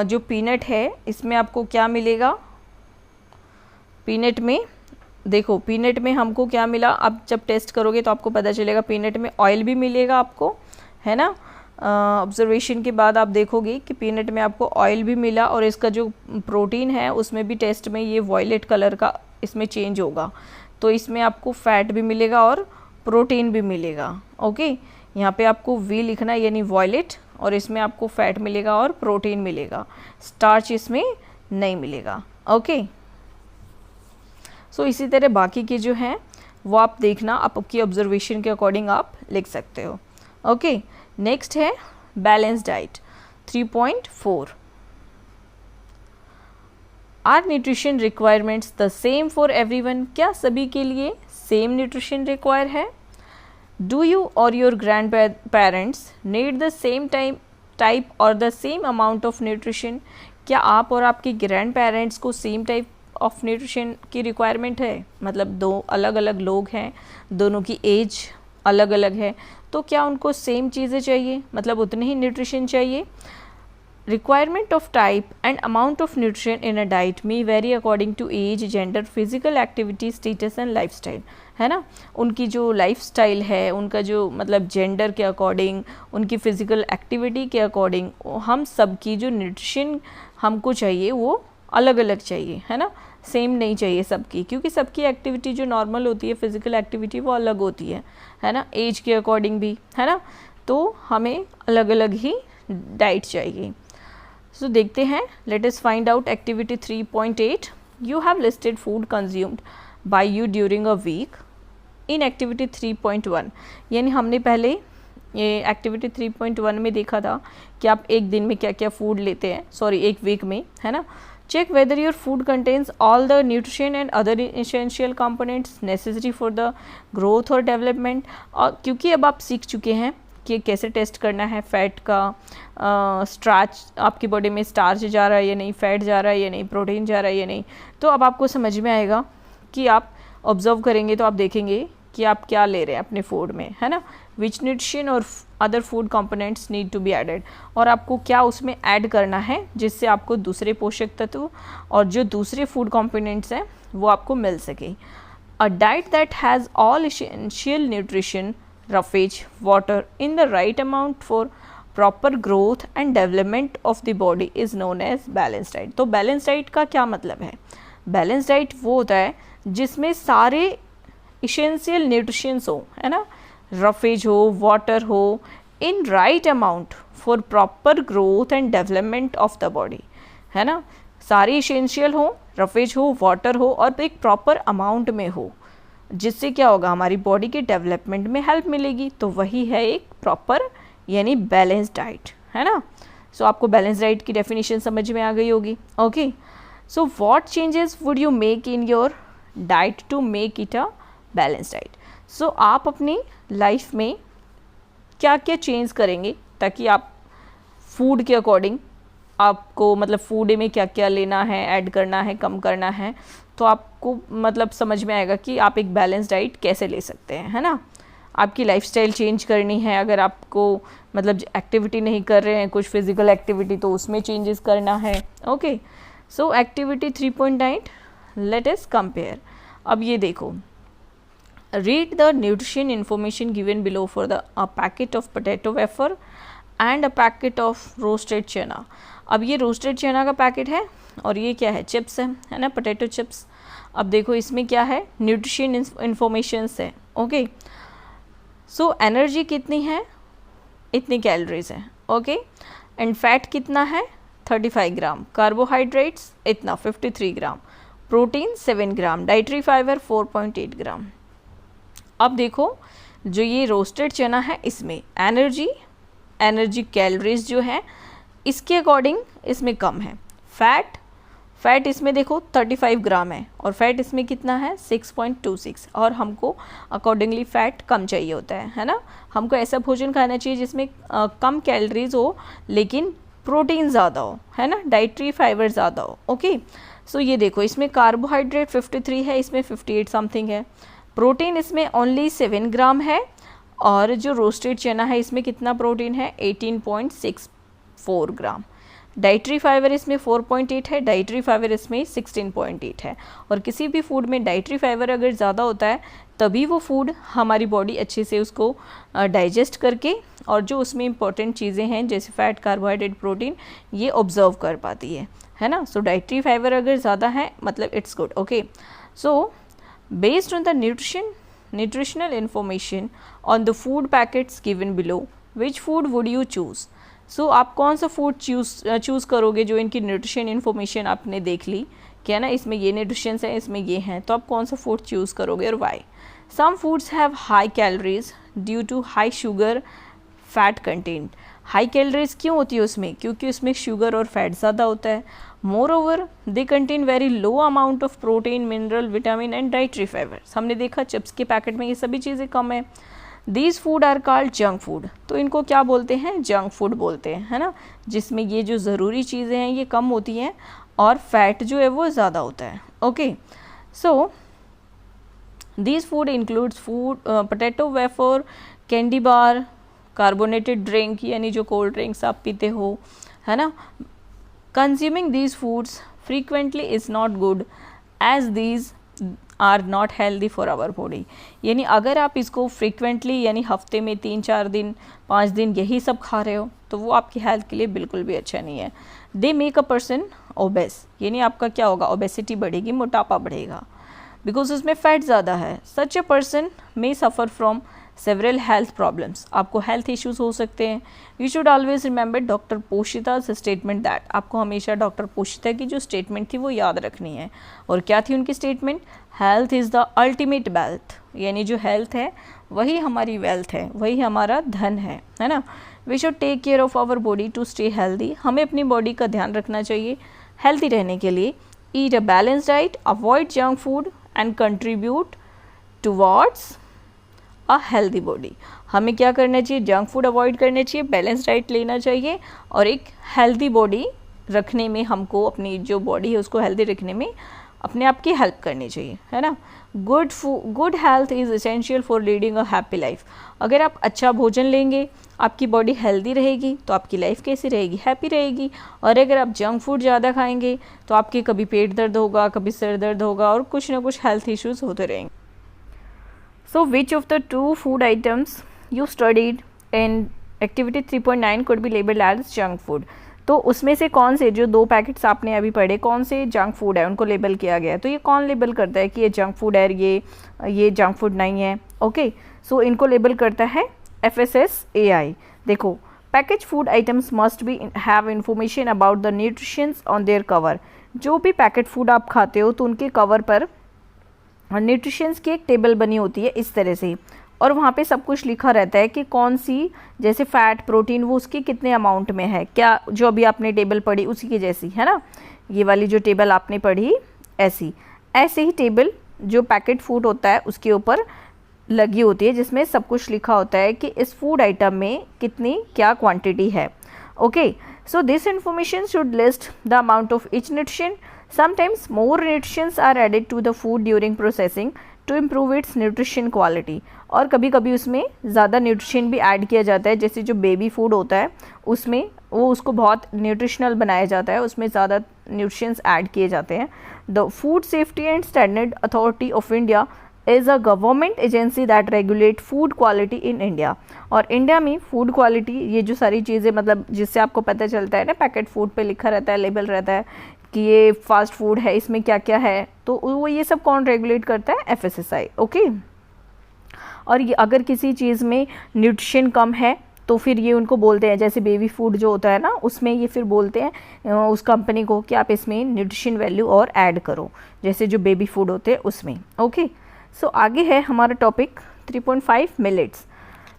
[SPEAKER 1] जो पीनट है इसमें आपको क्या मिलेगा, पीनट में देखो, पीनट में हमको क्या मिला, आप जब टेस्ट करोगे तो आपको पता चलेगा, पीनट में ऑयल भी मिलेगा आपको, है ना। ऑब्जर्वेशन के बाद आप देखोगे कि पीनट में आपको ऑयल भी मिला, और इसका जो प्रोटीन है उसमें भी टेस्ट में ये वॉयलेट कलर का इसमें चेंज होगा, तो इसमें आपको फैट भी मिलेगा और प्रोटीन भी मिलेगा। ओके, यहाँ पे आपको वी लिखना है, यानी वॉयलेट, और इसमें आपको फैट मिलेगा और प्रोटीन मिलेगा, स्टार्च इसमें नहीं मिलेगा। ओके, सो इसी तरह बाकी के जो हैं वो आप देखना, आपकी ऑब्जर्वेशन के अकॉर्डिंग आप लिख सकते हो। ओके, नेक्स्ट है balance diet 3.4। Are nutrition requirements the same for everyone, क्या सभी के लिए सेम न्यूट्रिशन रिक्वायर है? डू यू और your grand parents need the same type और the same amount of nutrition, क्या आप और आपके ग्रैंड पेरेंट्स को सेम टाइप ऑफ न्यूट्रिशन की रिक्वायरमेंट है? मतलब दो अलग अलग लोग हैं, दोनों की एज अलग अलग है, तो क्या उनको सेम चीज़ें चाहिए, मतलब उतने ही न्यूट्रिशन चाहिए? Requirement of type and amount of nutrition in a diet may vary according to age, gender, physical activity, status and lifestyle, है ना। उनकी जो लाइफस्टाइल है, उनका जो मतलब जेंडर के अकॉर्डिंग, उनकी फिजिकल एक्टिविटी के अकॉर्डिंग हम सब की जो न्यूट्रिशन हमको चाहिए वो अलग अलग चाहिए, है ना। सेम नहीं चाहिए सबकी, क्योंकि सबकी एक्टिविटी जो नॉर्मल होती है, फिजिकल एक्टिविटी, वो अलग होती है ना, एज के अकॉर्डिंग भी, है ना। तो हमें अलग अलग ही डाइट चाहिए। सो देखते हैं, let us find out activity 3.8। You have listed food consumed by you during a week in activity 3.1। यानी हमने पहले ये एक्टिविटी 3.1 में देखा था कि आप एक दिन में क्या क्या फूड लेते हैं, सॉरी एक वीक में, है ना। Check whether your food contains all the nutrition and other essential components necessary for the growth और डेवलपमेंट। और क्योंकि अब आप सीख चुके हैं कि कैसे टेस्ट करना है फैट का, स्टार्च आपकी बॉडी में स्टार्च जा रहा है या नहीं, फैट जा रहा है या नहीं, प्रोटीन जा रहा है या नहीं, तो अब आपको समझ में आएगा कि आप ऑब्जर्व करेंगे तो आप देखेंगे कि आप क्या ले रहे हैं अपने फूड में, है ना। विच न्यूट्रिशन और other food components need to be added, और आपको क्या उसमें ऐड करना है जिससे आपको दूसरे पोषक तत्व और जो दूसरे फूड कंपोनेंट्स हैं वो आपको मिल सके। A diet that has all essential nutrition, roughage, water in the right amount for proper growth and development of the body is known as balanced diet। तो balanced diet का क्या मतलब है? balanced diet वो होता है जिसमें सारे essential nutrients हो, है ना, roughage हो, water हो, in right amount for proper growth and development of the body, है ना। सारे essential हो, roughage हो, water हो और एक proper amount में हो, जिससे क्या होगा, हमारी बॉडी के डेवलपमेंट में हेल्प मिलेगी। तो वही है एक प्रॉपर यानी बैलेंस डाइट, है ना। सो आपको बैलेंस डाइट की डेफिनेशन समझ में आ गई होगी। Okay, so what changes would you make in your diet to make it a balance diet. So आप अपनी लाइफ में क्या क्या चेंज करेंगे ताकि आप फूड के अकॉर्डिंग आपको मतलब फूड में क्या क्या लेना है, ऐड करना है, कम करना है, तो आपको मतलब समझ में आएगा कि आप एक बैलेंस डाइट कैसे ले सकते हैं, है ना। आपकी लाइफस्टाइल चेंज करनी है, अगर आपको मतलब एक्टिविटी नहीं कर रहे हैं, कुछ फिजिकल एक्टिविटी, तो उसमें चेंजेस करना है। ओके, सो एक्टिविटी 3.9 लेट अस कंपेयर। अब ये देखो, read the nutrition information given below for the packet of potato wafer and a packet of roasted चना। अब ये रोस्टेड चना का पैकेट है और ये क्या है, चिप्स है ना, पोटैटो चिप्स। अब देखो इसमें क्या है, न्यूट्रिशन इंफॉर्मेशंस है। ओके, सो एनर्जी कितनी है, इतनी कैलोरीज है। ओके, एंड फैट कितना है, 35 ग्राम, कार्बोहाइड्रेट्स इतना 53 ग्राम, प्रोटीन 7 ग्राम, डाइटरी फाइबर 4.8 ग्राम। अब देखो जो ये रोस्टेड चना है इसमें एनर्जी कैलोरीज जो है इसके अकॉर्डिंग इसमें कम है। फैट इसमें देखो 35 ग्राम है और फैट इसमें कितना है 6.26, और हमको अकॉर्डिंगली फैट कम चाहिए होता है ना। हमको ऐसा भोजन खाना चाहिए जिसमें कम कैलोरीज हो लेकिन प्रोटीन ज़्यादा हो, है ना, डाइटरी फाइबर ज़्यादा हो। ओके, सो ये देखो इसमें कार्बोहाइड्रेट 53 है, इसमें 58 समथिंग है, प्रोटीन इसमें ओनली 7 ग्राम है, और जो रोस्टेड चना है इसमें कितना प्रोटीन है 18.64 ग्राम, डाइटरी फाइबर इसमें 4.8 है, डाइटरी फाइबर इसमें 16.8 है। और किसी भी फूड में डाइटरी फाइबर अगर ज़्यादा होता है तभी वो फूड हमारी बॉडी अच्छे से उसको डाइजेस्ट करके और जो उसमें इंपॉर्टेंट चीज़ें हैं जैसे फैट, कार्बोहाइड्रेट, प्रोटीन, ये ऑब्जर्व कर पाती है ना। सो डाइटरी फाइबर अगर ज़्यादा है मतलब it's good. Okay, so based on the nutritional information on the food packets given below, which food would you choose? So आप कौन सा फूड चूज़ करोगे जो इनकी न्यूट्रिशन इन्फॉर्मेशन आपने देख ली क्या ना, इसमें ये न्यूट्रिशंस हैं, इसमें ये हैं, तो आप कौन सा फूड चूज़ करोगे और why. Some foods have high calories due to high sugar fat content. High calories क्यों होती है उसमें, क्योंकि उसमें शुगर और फैट ज़्यादा होता है। More over they contain very low amount of protein, mineral, vitamin and dietary fibres. हमने देखा चिप्स के पैकेट में ये सभी चीज़ें कम है। These food are called junk food, तो इनको क्या बोलते हैं, जंक फूड बोलते हैं, है ना, जिसमें ये जो ज़रूरी चीज़ें हैं ये कम होती हैं और फैट जो है वो ज़्यादा होता है। Okay, so these food includes potato wafer, candy bar, carbonated drink यानी जो कोल्ड ड्रिंक्स आप पीते हो, है ना। Consuming these foods frequently is not good as these are not healthy for our body. यानी अगर आप इसको फ्रीक्वेंटली यानी हफ्ते में 3-4 दिन 5 दिन यही सब खा रहे हो तो वो आपकी हेल्थ के लिए बिल्कुल भी अच्छा नहीं है। They make a person obese, यानी आपका क्या होगा, ओबेसिटी बढ़ेगी, मोटापा बढ़ेगा, बिकॉज उसमें फैट ज़्यादा है। Such a person may suffer from several health problems, आपको हेल्थ इश्यूज हो सकते हैं। You should always remember doctor Poshita statement that, आपको हमेशा डॉक्टर पोशिता की जो स्टेटमेंट थी वो याद रखनी है। और क्या थी उनकी statement, health is the ultimate wealth, यानी जो हेल्थ है वही हमारी वेल्थ है, वही हमारा धन है ना। We should take care of our body to stay healthy, हमें अपनी बॉडी का ध्यान रखना चाहिए हेल्थी रहने के लिए। Eat a balance diet, avoid junk food and contribute towards a healthy body. हमें क्या करना चाहिए, जंक फूड अवॉइड करना चाहिए, बैलेंस डाइट लेना चाहिए और एक हेल्दी बॉडी रखने में हमको अपनी जो बॉडी है उसको हेल्दी रखने में अपने आप की हेल्प करनी चाहिए, है ना। Good health is essential for leading a happy life. अगर आप अच्छा भोजन लेंगे, आपकी बॉडी हेल्दी रहेगी तो आपकी लाइफ कैसी रहेगी, हैप्पी रहेगी। और अगर आप जंक फूड ज़्यादा खाएंगे तो आपके कभी पेट दर्द होगा, कभी सिर दर्द होगा और कुछ ना कुछ हेल्थ इश्यूज होते रहेंगे। So which of the two food items you studied in activity 3.9 could be labeled as junk food? तो उसमें से कौन से जो 2 पैकेट्स आपने अभी पढ़े कौन से जंक फूड है उनको लेबल किया गया है। तो ये कौन लेबल करता है कि ये जंक फूड है, ये जंक फूड नहीं है। ओके, सो इनको लेबल करता है FSSAI। देखो, package food items must be have information about the nutritions on their cover. जो भी पैकेट फूड आप खाते हो तो उनके कवर पर और न्यूट्रिशंस की एक टेबल बनी होती है इस तरह से, और वहाँ पे सब कुछ लिखा रहता है कि कौन सी, जैसे फैट प्रोटीन वो उसकी कितने अमाउंट में है, क्या जो अभी आपने टेबल पढ़ी उसी की जैसी, है ना। ये वाली जो टेबल आपने पढ़ी ऐसे ही टेबल जो पैकेट फूड होता है उसके ऊपर लगी होती है, जिसमें सब कुछ लिखा होता है कि इस फूड आइटम में कितनी क्या क्वांटिटी है। Okay, so this information should list the amount of each nutrition. Sometimes more nutrients are added to the food during processing to improve its nutrition quality. और कभी कभी उसमें ज़्यादा न्यूट्रिशन भी ऐड किया जाता है, जैसे जो बेबी फूड होता है उसमें वो उसको बहुत न्यूट्रिशनल बनाया जाता है, उसमें ज़्यादा न्यूट्रिशंस ऐड किए जाते हैं। The food safety and standard authority of India is a government agency that regulate food quality in India. और इंडिया में फूड क्वालिटी, ये जो सारी चीज़ें मतलब जिससे आपको पता चलता है ना, पैकेट फूड पे लिखा रहता है, लेबल रहता है कि ये फास्ट फूड है, इसमें क्या क्या है, तो वो ये सब कौन रेगुलेट करता है, FSSAI। ओके, और ये अगर किसी चीज़ में न्यूट्रिशन कम है तो फिर ये उनको बोलते हैं, जैसे बेबी फूड जो होता है ना उसमें ये फिर बोलते हैं उस कंपनी को कि आप इसमें न्यूट्रिशन वैल्यू और ऐड करो, जैसे जो बेबी फूड होते हैं उसमें। ओके, सो आगे है हमारा टॉपिक 3.5 मिलेट्स।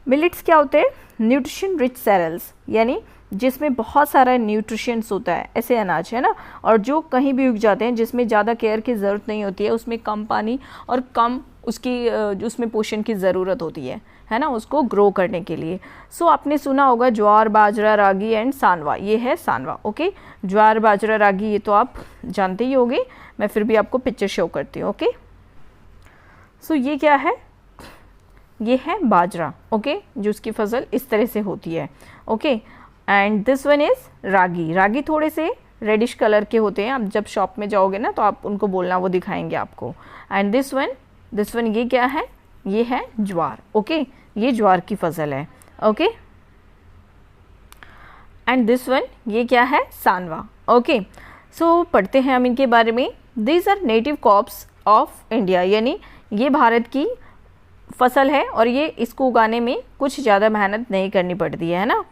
[SPEAKER 1] मिलेट्स क्या होते हैं, न्यूट्रिशन रिच सेरेल्स, यानी जिसमें बहुत सारा न्यूट्रिशंस होता है, ऐसे अनाज है ना, और जो कहीं भी उग जाते हैं, जिसमें ज़्यादा केयर की ज़रूरत नहीं होती है, उसमें कम पानी और कम उसकी उसमें पोषण की ज़रूरत होती है ना, उसको ग्रो करने के लिए। सो आपने सुना होगा ज्वार, बाजरा, रागी एंड सानवा, ये है सानवा। ओके, ज्वार, बाजरा, रागी ये तो आप जानते ही होंगे, मैं फिर भी आपको पिक्चर शो करती हूँ। ओके, सो ये क्या है, ये है बाजरा। ओके, जो उसकी फसल इस तरह से होती है। Okay, and this one is ragi. Ragi थोड़े से रेडिश कलर के होते हैं, आप जब शॉप में जाओगे ना तो आप उनको बोलना, वो दिखाएंगे आपको। एंड दिस वन ये क्या है, ये है ज्वार। ओके, ये ज्वार की फसल है। ओके, एंड दिस वन ये क्या है, सानवा। ओके, सो पढ़ते हैं हम इनके बारे में। These are native crops of India, यानी ये भारत की फसल है और ये इसको उगाने में कुछ ज़्यादा मेहनत नहीं करनी पड़ती है ना।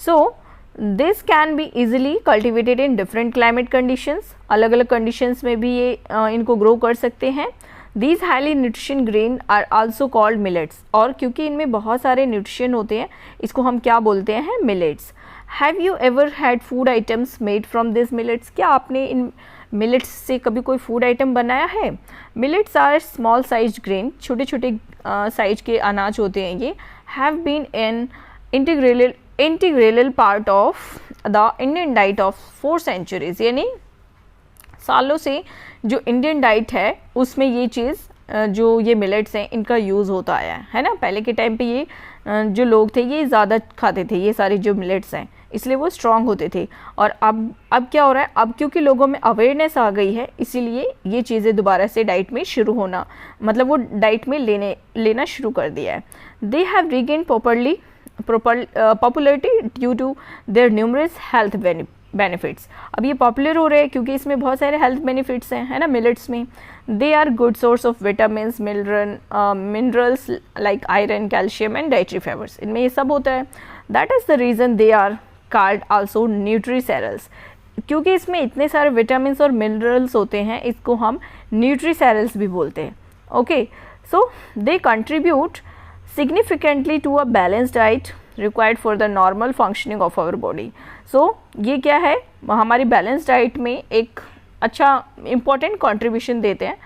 [SPEAKER 1] So this can be easily cultivated in different climate conditions, अलग अलग कंडीशंस में भी ये इनको ग्रो कर सकते हैं। These highly nutrition grain are also called millets, और क्योंकि इनमें बहुत सारे न्यूट्रिशन होते हैं इसको हम क्या बोलते हैं, millets. Have you ever had food items made from this millets, क्या आपने इन मिलेट्स से कभी कोई फूड आइटम बनाया है। Millets are small size grain, छोटे छोटे साइज के अनाज होते हैं ये। Have been an integral part of the Indian diet of 4 centuries, यानी सालों से जो इंडियन डाइट है उसमें ये चीज़ जो ये मिलेट्स हैं इनका यूज़ होता आया है ना। पहले के टाइम पे ये जो लोग थे ये ज़्यादा खाते थे, ये सारे जो मिलेट्स हैं
[SPEAKER 2] इसलिए वो स्ट्रांग होते थे। और अब क्या हो रहा है, अब क्योंकि लोगों में अवेयरनेस आ गई है, इसीलिए ये चीज़ें दोबारा से डाइट में शुरू होना, मतलब वो डाइट में लेना शुरू कर दिया है। They have regain popularity due to their numerous health benefits. अब ये पॉपुलर हो रहे हैं क्योंकि इसमें बहुत सारे हेल्थ बेनिफिट्स हैं, है ना, मिलेट्स में। They are good source of vitamins, minerals like iron, calcium and dietary fibers, इनमें ये सब होता है। That is the reason they are called also nutricereals, क्योंकि इसमें इतने सारे विटामिन्स और मिनरल्स होते हैं, इसको हम न्यूट्रीसेरल्स भी बोलते हैं। Okay, so they contribute significantly to a balanced diet required for the normal functioning of our body. So ये क्या है, हमारी बैलेंस डाइट में एक अच्छा इम्पॉर्टेंट कंट्रीब्यूशन देते हैं,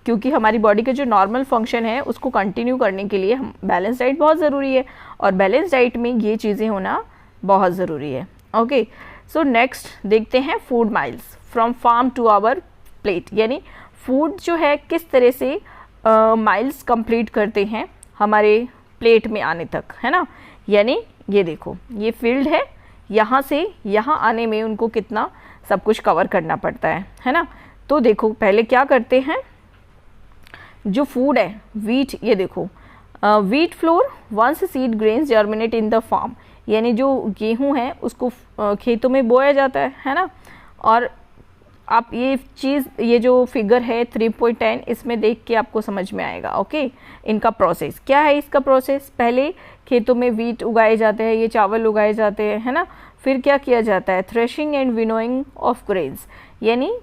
[SPEAKER 2] क्योंकि हमारी बॉडी का जो नॉर्मल फंक्शन है उसको कंटिन्यू करने के लिए हम बैलेंस डाइट बहुत ज़रूरी है, और बैलेंस डाइट में ये चीज़ें होना बहुत ज़रूरी है। ओके, सो नेक्स्ट देखते हैं food miles from farm to our plate, यानी फूड जो है किस तरह से माइल्स कंप्लीट करते हैं हमारे प्लेट में आने तक, है ना। यानी ये देखो, ये फील्ड है, यहाँ से यहाँ आने में उनको कितना सब कुछ कवर करना पड़ता है ना। तो देखो पहले क्या करते हैं, जो फूड है वीट, ये देखो wheat flour once seed grains germinate in the farm, यानी जो गेहूँ है उसको खेतों में बोया जाता है ना। और आप ये चीज़, ये जो फिगर है 3.10, इसमें देख के आपको समझ में आएगा। ओके, इनका प्रोसेस क्या है, इसका प्रोसेस, पहले खेतों में वीट उगाए जाते हैं, ये चावल उगाए जाते हैं, है ना। फिर क्या किया जाता है, threshing and winnowing of grains, यानी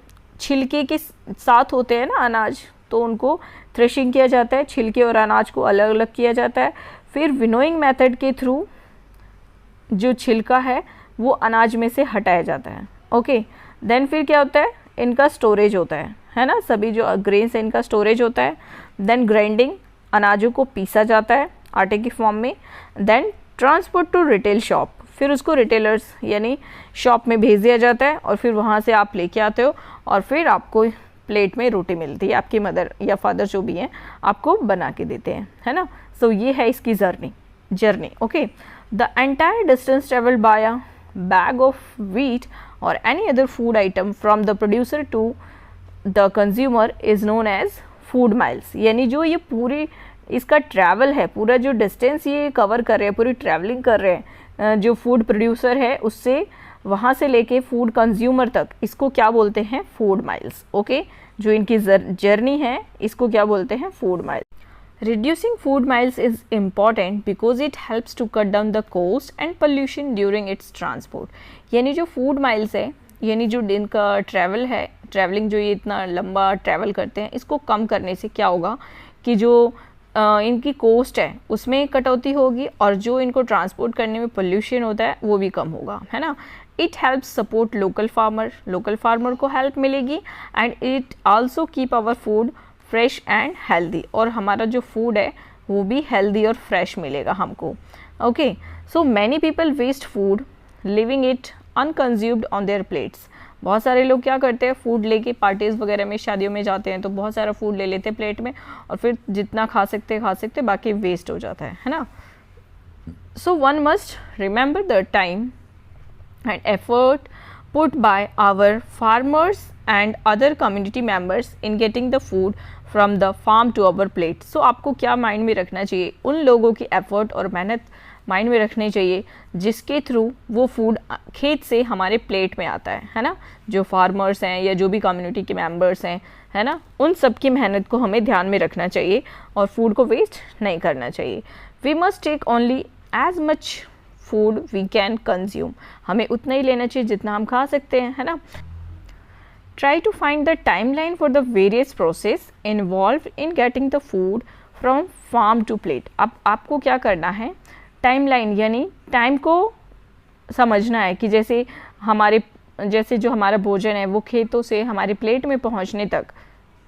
[SPEAKER 2] छिलके के साथ होते हैं ना अनाज, तो उनको थ्रेशिंग किया जाता है, छिलके और अनाज को अलग अलग किया जाता है। फिर विनोइंग मेथड के थ्रू जो छिलका है वो अनाज में से हटाया जाता है। ओके, देन फिर क्या होता है, इनका स्टोरेज होता है ना, सभी जो ग्रेन्स है इनका स्टोरेज होता है। देन ग्राइंडिंग, अनाजों को पीसा जाता है आटे की फॉर्म में। Then transport to retail shop, फिर उसको रिटेलर्स यानी शॉप में भेज दिया जाता है, और फिर वहाँ से आप लेके आते हो, और फिर आपको प्लेट में रोटी मिलती है, आपकी मदर या फादर जो भी हैं आपको बना के देते हैं, है ना। सो ये है इसकी journey. Okay, the entire distance travelled by a bag of wheat or any other food item from the producer to the consumer is known as food miles, यानी जो ये पूरी इसका ट्रैवल है, पूरा जो डिस्टेंस ये कवर कर रहे हैं, पूरी ट्रैवलिंग कर रहे हैं, जो फूड प्रोड्यूसर है उससे वहाँ से लेके फूड कंज्यूमर तक, इसको क्या बोलते हैं, फूड माइल्स। ओके, जो इनकी जर्नी है इसको क्या बोलते हैं, food miles. Reducing food miles is important because it helps to cut down the cost and pollution during its transport. यानी जो food miles है, यानी जो दिन का ट्रैवल है, ट्रैवलिंग जो ये इतना लंबा ट्रैवल करते हैं, इसको कम करने से क्या होगा कि जो इनकी कोस्ट है उसमें कटौती होगी, और जो इनको ट्रांसपोर्ट करने में पोल्यूशन होता है वो भी कम होगा, है ना। It helps support local farmer को हेल्प मिलेगी, and it also keep our food fresh and healthy, और हमारा जो फूड है वो भी हेल्दी और फ्रेश मिलेगा हमको। Okay, so many people waste food leaving it unconsumed on their plates. बहुत सारे लोग क्या करते हैं, फूड लेके पार्टीज़ वगैरह में, शादियों में जाते हैं तो बहुत सारा फूड ले लेते हैं प्लेट में, और फिर जितना खा सकते बाकी वेस्ट हो जाता है ना। So one must remember the time and effort put by our farmers and other community members in getting the food from the farm to our plate. So आपको क्या माइंड में रखना चाहिए, उन लोगों की एफर्ट और मेहनत माइंड में रखनी चाहिए जिसके थ्रू वो फूड खेत से हमारे प्लेट में आता है ना। जो फार्मर्स हैं या जो भी कम्युनिटी के मेंबर्स हैं, है ना, उन सब की मेहनत को हमें ध्यान में रखना चाहिए और फूड को वेस्ट नहीं करना चाहिए। We must take only as much food we can consume, हमें उतना ही लेना चाहिए जितना हम खा सकते हैं, है ना। Try to find the timeline for the various process involve in getting the food from farm to plate. अब आपको क्या करना है, टाइम लाइन यानी टाइम को समझना है कि जैसे जो हमारा भोजन है वो खेतों से हमारे प्लेट में पहुंचने तक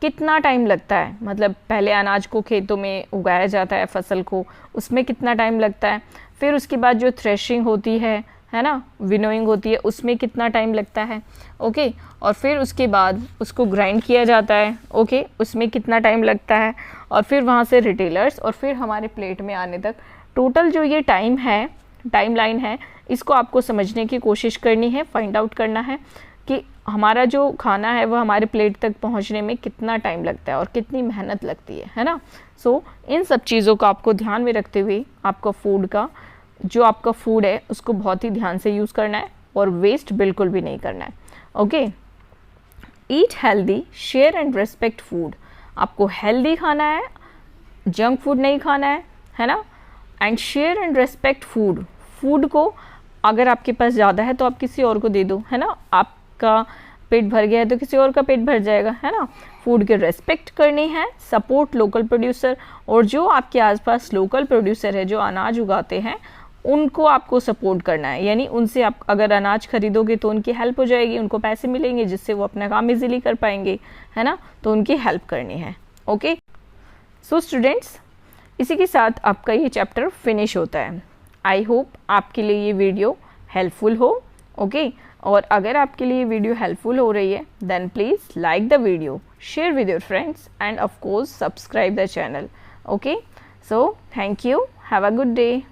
[SPEAKER 2] कितना टाइम लगता है। मतलब पहले अनाज को खेतों में उगाया जाता है, फसल को, उसमें कितना टाइम लगता है। फिर उसके बाद जो थ्रेशिंग होती है ना, विनोइंग होती है, उसमें कितना टाइम लगता है। ओके, और फिर उसके बाद उसको ग्राइंड किया जाता है। ओके, उसमें कितना टाइम लगता है, और फिर वहाँ से रिटेलर्स और फिर हमारे प्लेट में आने तक टोटल जो ये टाइम है टाइमलाइन है, इसको आपको समझने की कोशिश करनी है, फाइंड आउट करना है कि हमारा जो खाना है वह हमारे प्लेट तक पहुंचने में कितना टाइम लगता है और कितनी मेहनत लगती है ना। सो इन सब चीज़ों को आपको ध्यान में रखते हुए आपका फूड है उसको बहुत ही ध्यान से यूज़ करना है और वेस्ट बिल्कुल भी नहीं करना है। Okay, eat healthy, share and respect food. आपको हेल्दी खाना है, जंक फूड नहीं खाना है ना। And share and respect food को अगर आपके पास ज़्यादा है तो आप किसी और को दे दो, है ना। आपका पेट भर गया है तो किसी और का पेट भर जाएगा, है ना। फूड के रेस्पेक्ट करनी है, सपोर्ट लोकल प्रोड्यूसर, और जो आपके आसपास लोकल प्रोड्यूसर है जो अनाज उगाते हैं उनको आपको सपोर्ट करना है, यानी उनसे आप अगर अनाज खरीदोगे तो उनकी हेल्प हो जाएगी, उनको पैसे मिलेंगे जिससे वो अपना काम इजीली कर पाएंगे, है ना। तो उनकी हेल्प करनी है। ओके, सो स्टूडेंट्स, इसी के साथ आपका ये चैप्टर फिनिश होता है। आई होप आपके लिए ये वीडियो हेल्पफुल हो। ओके, और अगर आपके लिए वीडियो हेल्पफुल हो रही है then please like the video, share with your friends and of course subscribe the channel. Okay, so thank you, have a good day.